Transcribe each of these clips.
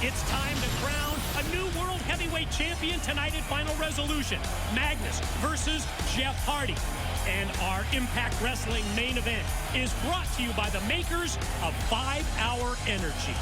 It's time to crown a new world heavyweight champion tonight at Final Resolution. Magnus versus Jeff Hardy. And our Impact Wrestling main event is brought to you by the makers of 5-Hour Energy.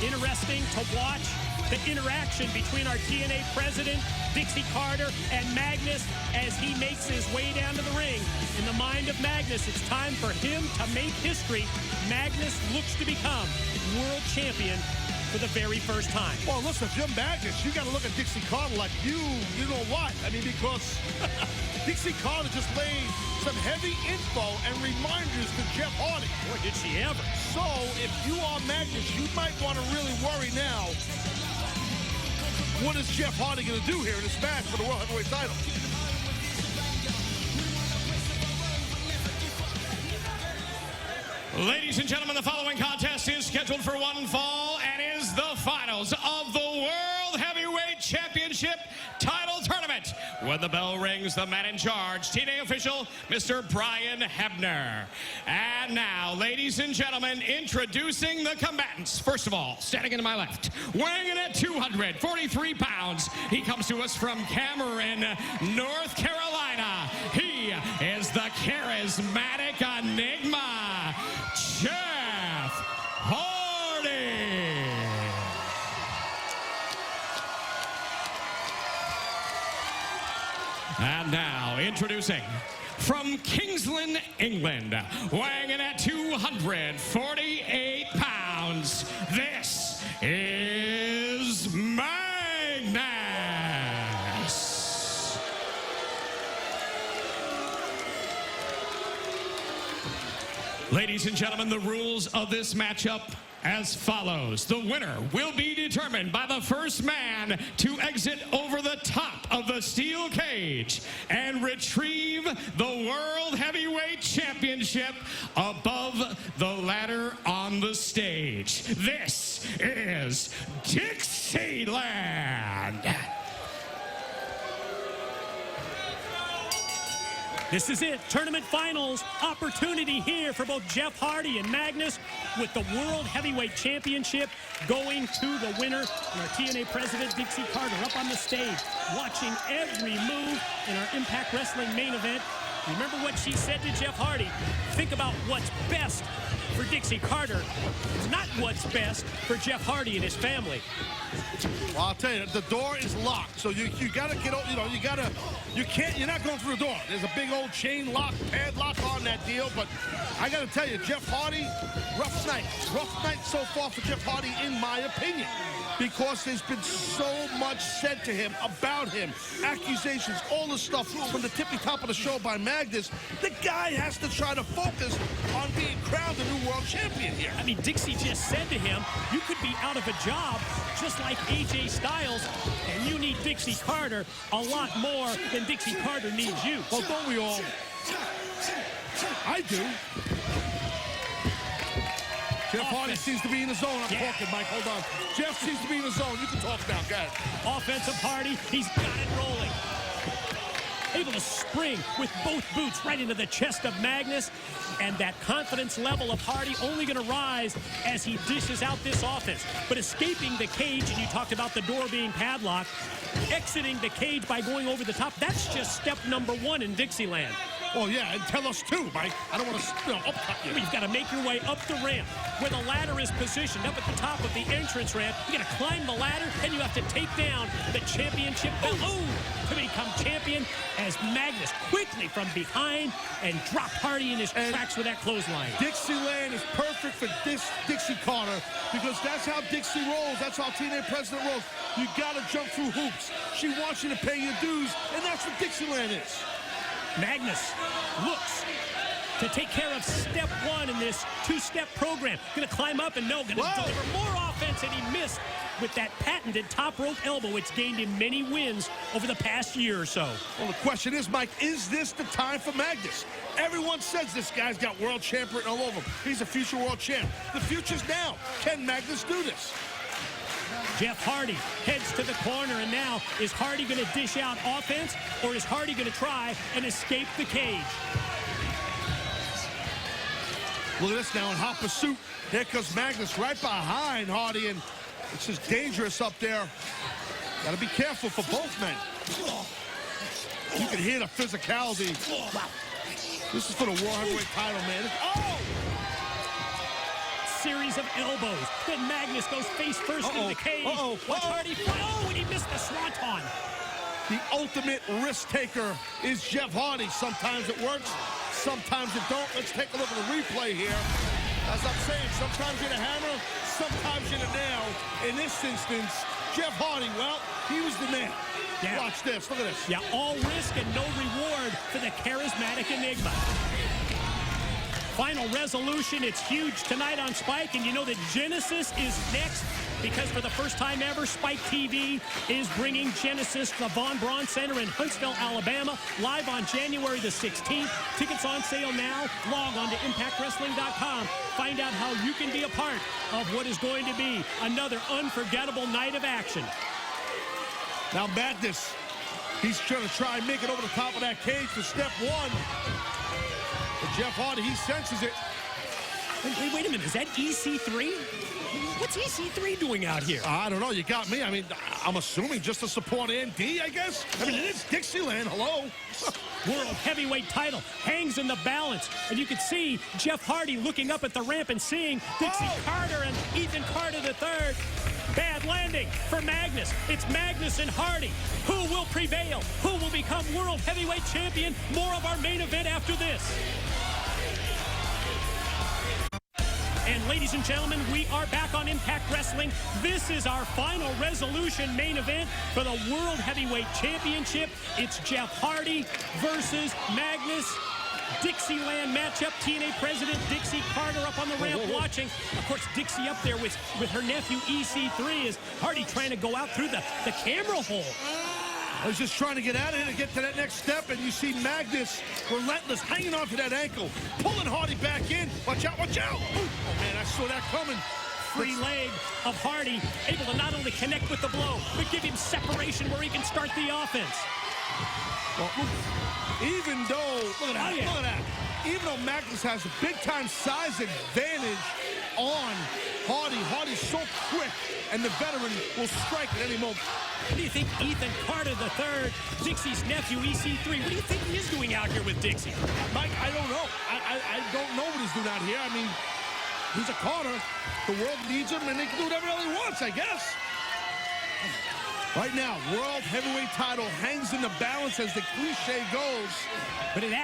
Interesting to watch the interaction between our TNA president, Dixie Carter, and Magnus as he makes his way down to the ring. In the mind of Magnus, it's time for him to make history. Magnus looks to become world champion for the very first time. Well, listen, if you're Magnus, you got to look at Dixie Carter like you know what? I mean, because Dixie Carter just laid some heavy info and reminders to Jeff Hardy. Boy, did she ever. So, if you are Magnus, you might want to really worry now. What is Jeff Hardy going to do here in this match for the World Heavyweight title? Ladies and gentlemen, the following contest is scheduled for one fall and is the finals of the World Heavyweight Championship title tournament. When the bell rings, the man in charge, TNA official, Mr. Brian Hebner. And now, ladies and gentlemen, introducing the combatants. First of all, standing to my left, weighing in at 243 pounds, he comes to us from Cameron, North Carolina. He is the charismatic enigma, Jeff Hardy. And now, introducing from Kingsland, England, weighing in at 248 pounds, this is Magnus. Ladies and gentlemen, the rules of this matchup as follows. The winner will be determined by the first man to exit over the top of the steel cage and retrieve the World Heavyweight Championship above the ladder on the stage. This is Dixieland. This is it, tournament finals. Opportunity here for both Jeff Hardy and Magnus with the World Heavyweight Championship going to the winner. And our TNA president, Dixie Carter, up on the stage, watching every move in our Impact Wrestling main event. Remember what she said to Jeff Hardy. Think about what's best for Dixie Carter. It's not what's best for Jeff Hardy and his family. Well, I'll tell you, the door is locked, so you gotta get, you're not going through the door. There's a big old chain lock, padlock on that deal, but I gotta tell you, Jeff Hardy, rough night so far for Jeff Hardy, in my opinion, because there's been so much said to him, about him, accusations, all the stuff from the tippy top of the show by Magnus. The guy has to try to focus on being crowned the new world champion here. I mean, Dixie just said to him, you could be out of a job just like AJ Styles, and you need Dixie Carter a lot more than Dixie Carter needs you. Well, don't we all? I do. Jeff Hardy seems to be in the zone. I'm talking, Mike. Hold on. Jeff seems to be in the zone. You can talk now, guys. Offensive Hardy. He's got it rolling. Able to spring with both boots right into the chest of Magnus. And that confidence level of Hardy only going to rise as he dishes out this offense. But escaping the cage, and you talked about the door being padlocked, exiting the cage by going over the top, that's just step number one in Dixieland. Oh, yeah, and tell us too, Mike. I don't want to upcut you. You've got to make your way up the ramp where the ladder is positioned, up at the top of the entrance ramp. You got to climb the ladder, and you have to take down the championship belt to become champion, as Magnus quickly from behind and dropped Hardy in his tracks with that clothesline. Dixieland is perfect for Dixie Carter, because that's how Dixie rolls. That's how TNA president rolls. You got to jump through hoops. She wants you to pay your dues, and that's what Dixieland is. Magnus looks to take care of step one in this two-step program. Going to climb up and going to deliver more offense, and he missed with that patented top rope elbow. It's gained him many wins over the past year or so. Well, the question is, Mike, is this the time for Magnus? Everyone says this guy's got world champ written all over him. He's a future world champ. The future's now. Can Magnus do this? Jeff Hardy heads to the corner, and now is Hardy going to dish out offense, or is Hardy going to try and escape the cage? Look at this now in hot pursuit. Here comes Magnus right behind Hardy, and it's just dangerous up there. Got to be careful for both men. You can hear the physicality. Wow. This is for the World Heavyweight title, man. Oh! Series of elbows. Then Magnus goes face first into the cage. Watch Hardy fly. Oh, and he missed the swanton. The ultimate risk taker is Jeff Hardy. Sometimes it works, sometimes it don't. Let's take a look at the replay here. As I'm saying, sometimes you're the hammer, sometimes you're the nail. In this instance, Jeff Hardy, well, he was the man. Yeah. Watch this, look at this. Yeah, all risk and no reward for the charismatic Enigma. Final resolution, it's huge tonight on Spike, and you know that Genesis is next, because for the first time ever, Spike TV is bringing Genesis to the Von Braun Center in Huntsville, Alabama, live on January the 16th. Tickets on sale now. Log on to ImpactWrestling.com. Find out how you can be a part of what is going to be another unforgettable night of action. Now Magnus, he's trying to make it over the top of that cage for step one. But Jeff Hardy, he senses it. Wait a minute, is that EC3? What's EC3 doing out here? I don't know, you got me. I mean, I'm assuming just to support Andy, I guess. I mean, it is Dixieland, hello. World Heavyweight title hangs in the balance. And you can see Jeff Hardy looking up at the ramp and seeing Dixie Carter and Ethan Carter III. Bad landing for Magnus. It's Magnus and Hardy. Who will prevail? Who will become World Heavyweight Champion? More of our main event after this. And ladies and gentlemen, we are back on Impact Wrestling. This is our final resolution main event for the World Heavyweight Championship. It's Jeff Hardy versus Magnus. Dixieland matchup. TNA President Dixie Carter up on the ramp watching. Of course, Dixie up there with her nephew EC3 is Hardy trying to go out through the camera hole. I was just trying to get out of here to get to that next step, and you see Magnus relentless, hanging on to that ankle, pulling Hardy back in. Watch out, watch out. Oh, man, I saw that coming. Free leg of Hardy, able to not only connect with the blow, but give him separation where he can start the offense. Well, even though, look at that, look at that. Even though Magnus has a big-time size advantage on Hardy, Hardy's so quick, and the veteran will strike at any moment. What do you think Ethan Carter III, Dixie's nephew, EC3, what do you think he is doing out here with Dixie? Mike, I don't know. I don't know what he's doing out here. I mean, he's a Carter. The world needs him, and they can do whatever he wants, I guess. Right now, World Heavyweight title hangs in the balance, as the cliche goes. But it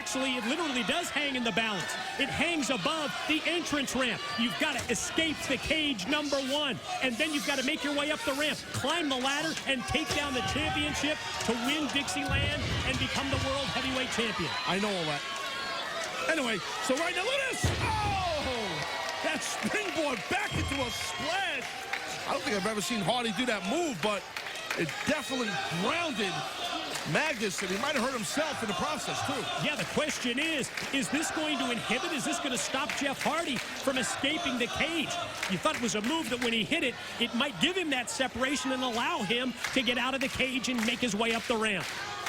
literally does hang in the balance. It hangs above the entrance ramp. You've got to escape the cage, number one. And then you've got to make your way up the ramp, climb the ladder, and take down the championship to win Dixieland and become the World Heavyweight Champion. I know all that. Anyway, so right now, look at this. Oh, that springboard back into a splash. I don't think I've ever seen Hardy do that move, but it definitely grounded Magnus, and he might have hurt himself in the process, too. Yeah, the question is this going to inhibit? Is this going to stop Jeff Hardy from escaping the cage? You thought it was a move that when he hit it, it might give him that separation and allow him to get out of the cage and make his way up the ramp.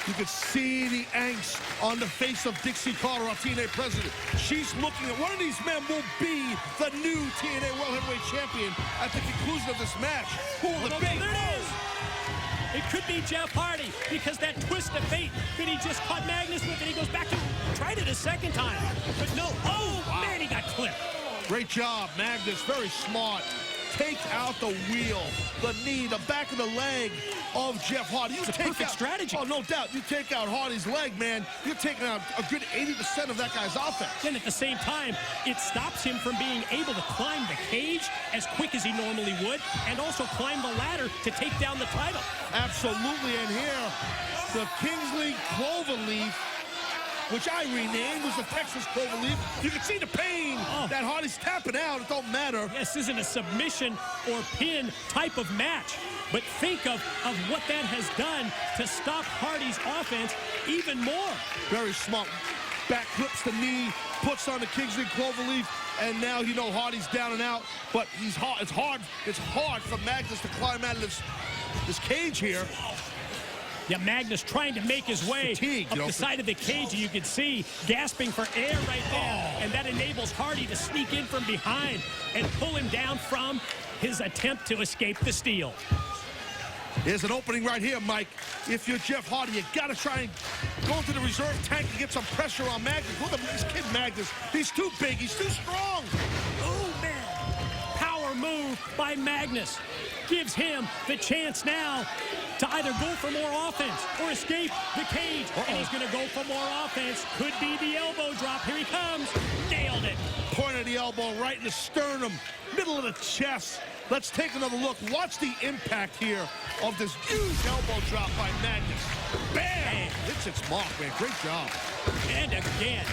You could see the angst on the face of Dixie Carter, our TNA president. She's looking at one of these men will be the new TNA World Heavyweight Champion at the conclusion of this match. Who will it be? There it is. It could be Jeff Hardy, because that twist of fate that he just caught Magnus with, and he goes back and tried it a second time. But no, man, he got clipped. Great job, Magnus, very smart. Take out the wheel, the knee, the back of the leg of Jeff Hardy. It's a perfect strategy. Oh, no doubt. You take out Hardy's leg, man, you're taking out a good 80% of that guy's offense. Then at the same time, it stops him from being able to climb the cage as quick as he normally would, and also climb the ladder to take down the title. Absolutely, and here, the Kingsley Cloverleaf, which I renamed, was the Texas Cloverleaf. You can see the pain that Hardy's tapping out. It don't matter. This isn't a submission or pin type of match. But think of what that has done to stop Hardy's offense even more. Very smart. Back clips the knee, puts on the Kingsley Cloverleaf, and now you know Hardy's down and out. But it's hard for Magnus to climb out of this cage here. Yeah, Magnus trying to make his way up the side of the cage. You can see gasping for air right there. And that enables Hardy to sneak in from behind and pull him down from his attempt to escape the steal. There's an opening right here, Mike. If you're Jeff Hardy, you got to try and go into the reserve tank and get some pressure on Magnus. Look at this kid, Magnus. He's too big. He's too strong. Oh, man. Power move by Magnus. Gives him the chance now to either go for more offense or escape the cage. And he's going to go for more offense. Could be the elbow drop. Here he comes. Nailed it. Point of the elbow right in the sternum, middle of the chest. Let's take another look. Watch the impact here of this huge elbow drop by Magnus. Bam! Hits its mark, man. Great job. And again,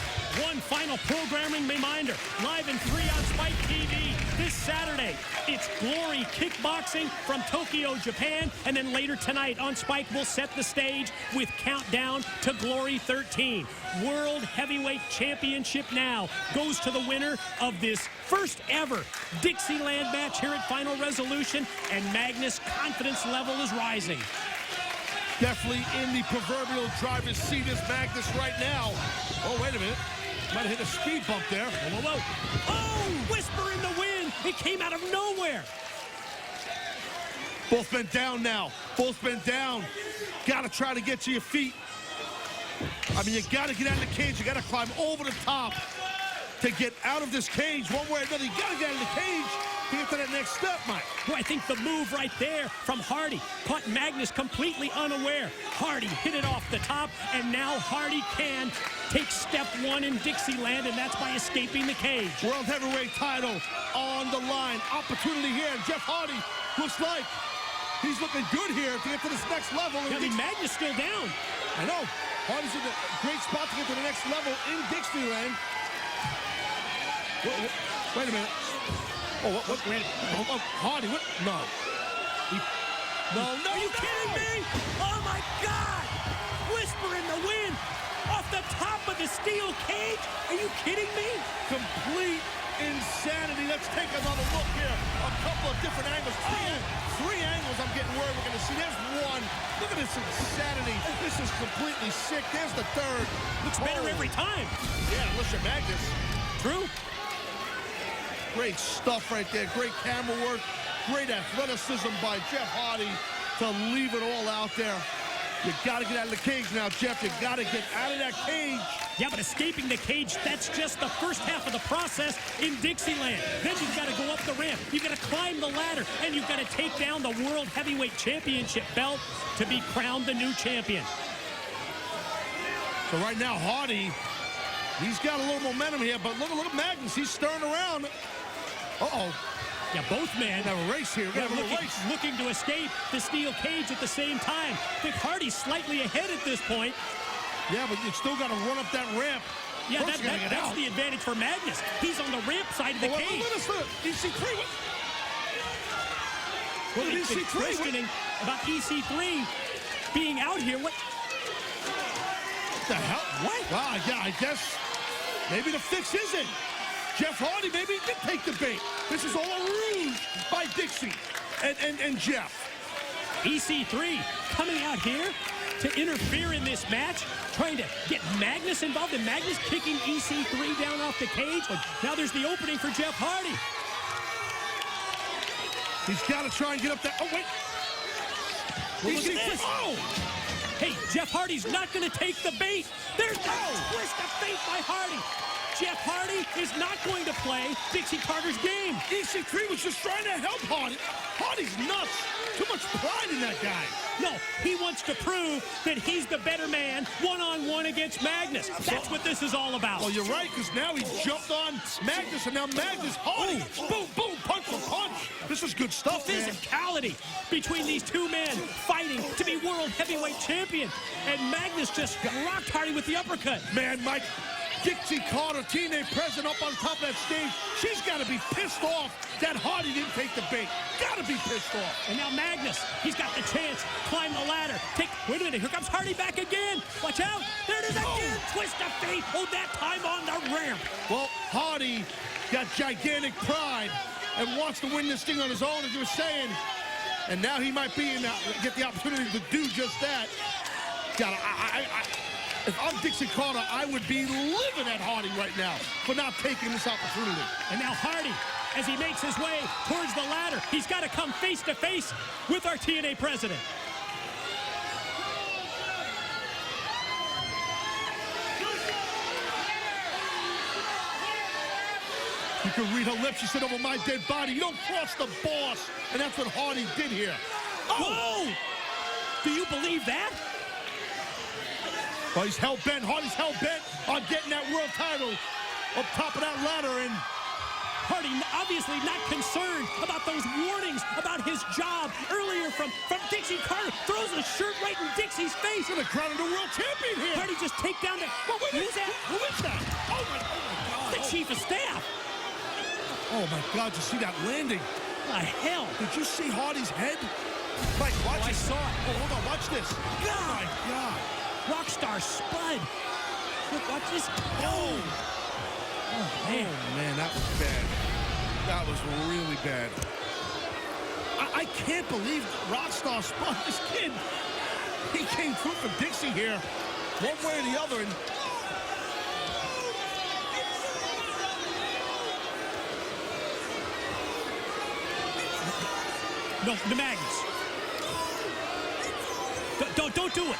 one final programming reminder. Live in 3 on Spike TV this Saturday. It's Glory Kickboxing from Tokyo, Japan. And then later tonight on Spike, we'll set the stage with Countdown to Glory 13. World Heavyweight Championship now goes to the winner of this first ever Dixieland match here at Final Resolution. And Magnus' confidence level is rising. Definitely in the proverbial driver's seat is Magnus right now. Oh, wait a minute. Might have hit a speed bump there. Whoa, whoa, whoa. Oh, whisper in the wind. It came out of nowhere. Both men down now. Both men down. Got to try to get to your feet. I mean, you got to get out of the cage. You got to climb over the top to get out of this cage one way or another. You got to get out of the cage to get to that next step, Mike. Well, I think the move right there from Hardy caught Magnus completely unaware. Hardy hit it off the top, and now Hardy can take step one in Dixieland, and that's by escaping the cage. World Heavyweight title on the line. Opportunity here. Jeff Hardy looks like he's looking good here to get to this next level. I mean, Magnus still down. I know. Hardy's in a great spot to get to the next level in Dixieland. Wait a minute. Oh, what? Hardy, what? No. No. Are you kidding me? Oh, my God! Whisper in the wind off the top of the steel cage. Are you kidding me? Complete insanity. Let's take another look here. A couple of different angles. Three angles I'm getting worried we're going to see. There's one. Look at this insanity. This is completely sick. There's the third. Looks better every time. Yeah, listen, Magnus. True. Great stuff right there. Great camera work. Great athleticism by Jeff Hardy to leave it all out there. You got to get out of the cage now, Jeff. You got to get out of that cage. Yeah, but escaping the cage, that's just the first half of the process in Dixieland. Then you've got to go up the ramp. You've got to climb the ladder. And you've got to take down the World Heavyweight Championship belt to be crowned the new champion. So right now, Hardy, he's got a little momentum here. But look at Magnus. He's stirring around. Uh-oh. Yeah, both men have a race here. Looking to escape the steel cage at the same time. I think Hardy's slightly ahead at this point. Yeah, but you still got to run up that ramp. Yeah, that's the advantage for Magnus. He's on the ramp side of the cage. Look, EC3. Well, EC3 questioning about EC3 being out here. What the hell? What? Wow, yeah, I guess maybe the fix isn't. Jeff Hardy, maybe he did take the bait. This is all a ruse by Dixie and Jeff. EC3 coming out here to interfere in this match, trying to get Magnus involved, and Magnus kicking EC3 down off the cage. But now there's the opening for Jeff Hardy. He's got to try and get up there. Oh, wait. Well, look at this. Oh! Hey, Jeff Hardy's not going to take the bait. There's that twist of fate by Hardy. Jeff Hardy is not going to play Dixie Carter's game. EC3 was just trying to help Hardy. Hardy's nuts. Too much pride in that guy. No, he wants to prove that he's the better man one-on-one against Magnus. That's what this is all about. Well, you're right, because now he jumped on Magnus, and now Magnus, Hardy, boom, boom, punch for punch. This is good stuff, man. Physicality between these two men fighting to be world heavyweight champion. And Magnus just rocked Hardy with the uppercut. Man, Mike, Dixie Carter, TNA president, up on top of that stage. She's got to be pissed off that Hardy didn't take the bait. Got to be pissed off. And now Magnus, he's got the chance. Climb the ladder. Wait a minute, here comes Hardy back again. Watch out. There it is again. Twist of fate. Oh, that time on the ramp. Well, Hardy got gigantic pride and wants to win this thing on his own, as you were saying. And now he might be get the opportunity to do just that. If I'm Dixie Carter, I would be living at Hardy right now for not taking this opportunity. And now Hardy, as he makes his way towards the ladder, he's got to come face to face with our TNA president. You can read her lips. She said, "Over my dead body." You don't cross the boss. And that's what Hardy did here. Oh! Whoa! Do you believe that? Well, he's hell-bent. Hardy's hell-bent on getting that world title up top of that ladder. And Hardy obviously not concerned about those warnings about his job earlier from Dixie Carter. Throws a shirt right in Dixie's face. he's gonna crown the world champion here. Hardy just take down the... Who's that? Who is that? Oh my God. The chief of staff. Oh my God, you see that landing? What the hell? Did you see Hardy's head? Mike, watch I it. saw it. Oh, hold on, watch this. God. Oh my God. Rockstar Spud. Look, watch this. Oh. Oh, man. Oh, man, that was bad. That was really bad. I can't believe Rockstar Spud, this kid, he came through for Dixie here, one way or the other. And no, the Magnus. Don't do it.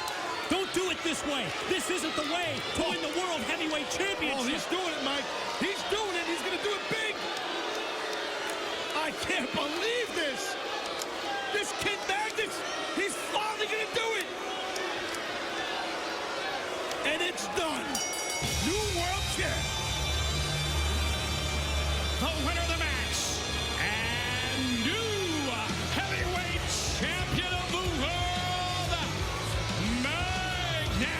Don't do it this way. This isn't the way to win the World Heavyweight Championship. oh, he's doing it, Mike. He's doing it. He's going to do it big. I can't believe this. This kid Magnus, he's finally going to do it. And it's done. New world champ. The winner of the match and new heavyweight champion of the world, Magnus.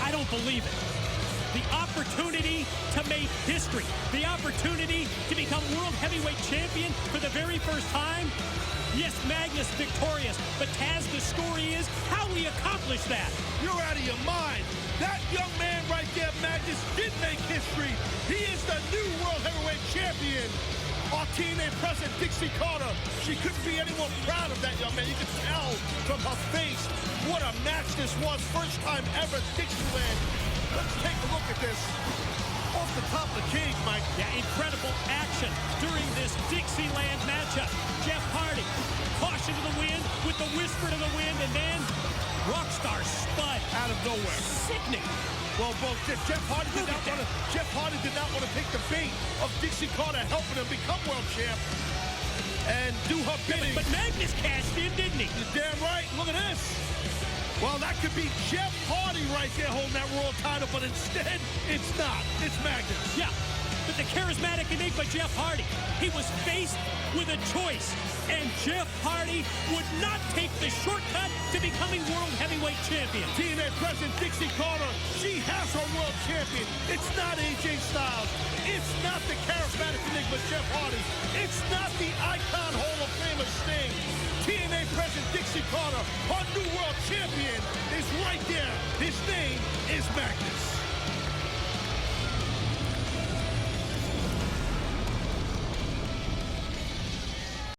I don't believe it. The opportunity to make history, the opportunity to become World Heavyweight Champion for the very first time. Yes, Magnus victorious, but Taz, the story is how we accomplished that. You're out of your mind. That young man right there, Magnus, did make history. He is the new World Heavyweight Champion. Our TNA president, Dixie Carter, she couldn't be any more proud of that young man. You could tell from her face what a match this was. First time ever, Dixieland. Let's take a look at this. Off the top of the cage, Mike. Yeah, incredible action during this Dixieland matchup. Jeff Hardy, caution to the wind with the whisper to the wind, and then Rockstar Spud. Out of nowhere. Sickening. Well, Jeff Hardy did not want to take the bait of Dixie Carter helping him become world champ and do her bidding. But Magnus cashed in, didn't he? You're damn right. Look at this. Well, that could be Jeff Hardy right there holding that world title, but instead, it's not. It's Magnus. Yeah, but the charismatic Enigma Jeff Hardy, he was faced with a choice, and Jeff Hardy would not take the shortcut to becoming World Heavyweight Champion. TNA president Dixie Carter, she has her world champion. It's not AJ Styles. It's not the charismatic Enigma Jeff Hardy. It's not the Icon Hall of Famer Sting. TNA president Dixie Carter, her new world